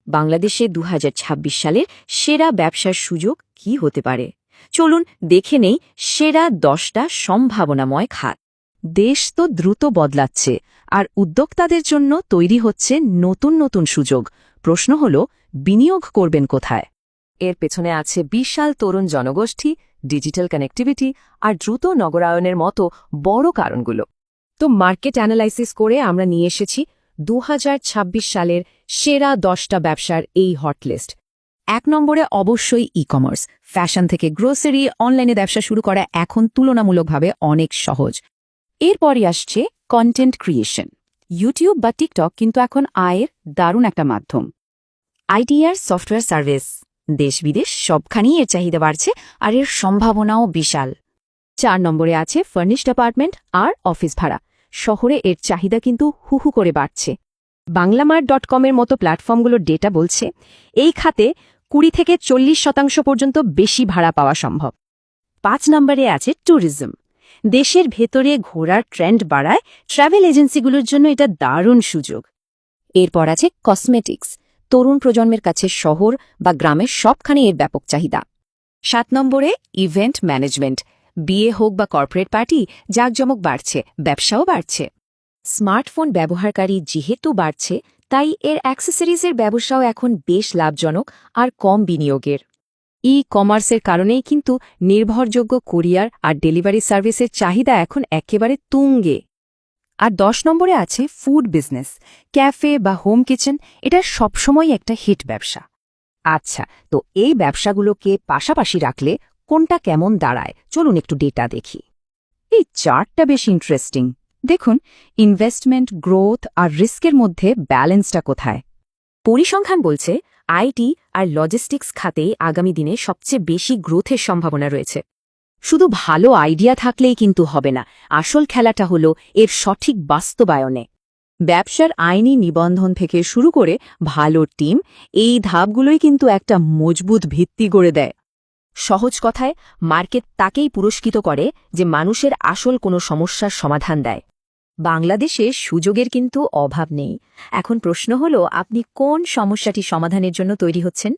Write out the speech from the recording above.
বাংলাদেশে ২০২৬ সালের সেরা ব্যবসার সুযোগ কি হতে পারে? চলুন দেখে নেই সেরা ১০টা সম্ভাবনাময় খাত। দেশ তো দ্রুত বদলাচ্ছে, আর উদ্যোক্তাদের জন্য তৈরি হচ্ছে নতুন নতুন সুযোগ। প্রশ্ন হল, বিনিয়োগ করবেন কোথায়? এর পেছনে আছে বিশাল তরুণ জনগোষ্ঠী, ডিজিটাল কানেক্টিভিটি আর দ্রুত নগরায়নের মতো বড় কারণগুলো। তো মার্কেট অ্যানালাইসিস করে আমরা নিয়ে এসেছি ২০২৬ সালের সেরা ১০টা ব্যবসার এই হটলিস্ট। ১ নম্বরে অবশ্যই ই-কমার্স। ফ্যাশন থেকে গ্রোসারি, অনলাইনে ব্যবসা শুরু করা এখন তুলনামূলকভাবে অনেক সহজ। এরপরই আসছে কন্টেন্ট ক্রিয়েশন। ইউটিউব বা টিকটক কিন্তু এখন আয়ের দারুণ একটা মাধ্যম। আইটিআর সফটওয়্যার সার্ভিস, দেশ বিদেশ সবখানেই এর চাহিদা বাড়ছে, আর এর সম্ভাবনাও বিশাল। ৪ নম্বরে আছে ফার্নিশড অ্যাপার্টমেন্ট আর অফিস ভাড়া। শহরে এর চাহিদা কিন্তু হুহু করে বাড়ছে। বাংলামার্ট.কমের মতো প্ল্যাটফর্মগুলোর ডেটা বলছে এই খাতে ২০ থেকে ৪০% পর্যন্ত বেশি ভাড়া পাওয়া সম্ভব। ৫ নম্বরে আছে ট্যুরিজম। দেশের ভেতরে ঘোরার ট্রেন্ড বাড়ায় ট্রাভেল এজেন্সিগুলোর জন্য এটা দারুণ সুযোগ। এরপর আছে কসমেটিক্স। তরুণ প্রজন্মের কাছে শহর বা গ্রামের সবখানে এর ব্যাপক চাহিদা। ৭ নম্বরে ইভেন্ট ম্যানেজমেন্ট। বিয়ে হোক বা কর্পোরেট পার্টি, জাঁকজমক বাড়ছে, ব্যবসাও বাড়ছে। স্মার্টফোন ব্যবহারকারী যেহেতু বাড়ছে, তাই এর অ্যাক্সেসরিজের ব্যবসাও এখন বেশ লাভজনক আর কম বিনিয়োগের। ই কমার্সের কারণেই কিন্তু নির্ভরযোগ্য কুরিয়ার আর ডেলিভারি সার্ভিসের চাহিদা এখন একেবারে তুঙ্গে। আর ১০ নম্বরে আছে ফুড বিজনেস। ক্যাফে বা হোম কিচেন, এটা সবসময় একটা হিট ব্যবসা। আচ্ছা, তো এই ব্যবসাগুলোকে পাশাপাশি রাখলে কোনটা কেমন দাঁড়ায়? চলুন একটু ডেটা দেখি। এই চার্টটা বেশ ইন্টারেস্টিং। দেখুন, ইনভেস্টমেন্ট, গ্রোথ আর রিস্কের মধ্যে ব্যালেন্সটা কোথায়। পরিসংখ্যান বলছে আইটি আর লজিস্টিক্স খাতেই আগামী দিনে সবচেয়ে বেশি গ্রোথের সম্ভাবনা রয়েছে। শুধু ভালো আইডিয়া থাকলেই কিন্তু হবে না, আসল খেলাটা হলো এর সঠিক বাস্তবায়নে। ব্যবসার আইনি নিবন্ধন থেকে শুরু করে ভালো টিম, এই ধাপগুলোই কিন্তু একটা মজবুত ভিত্তি গড়ে দেয়। সহজ কথায়, মার্কেট তাকেই পুরস্কৃত করে যে মানুষের আসল কোনো সমস্যার সমাধান দেয়। বাংলাদেশে সুযোগের কিন্তু অভাব নেই। এখন প্রশ্ন হল, আপনি কোন সমস্যাটি সমাধানের জন্য তৈরি হচ্ছেন?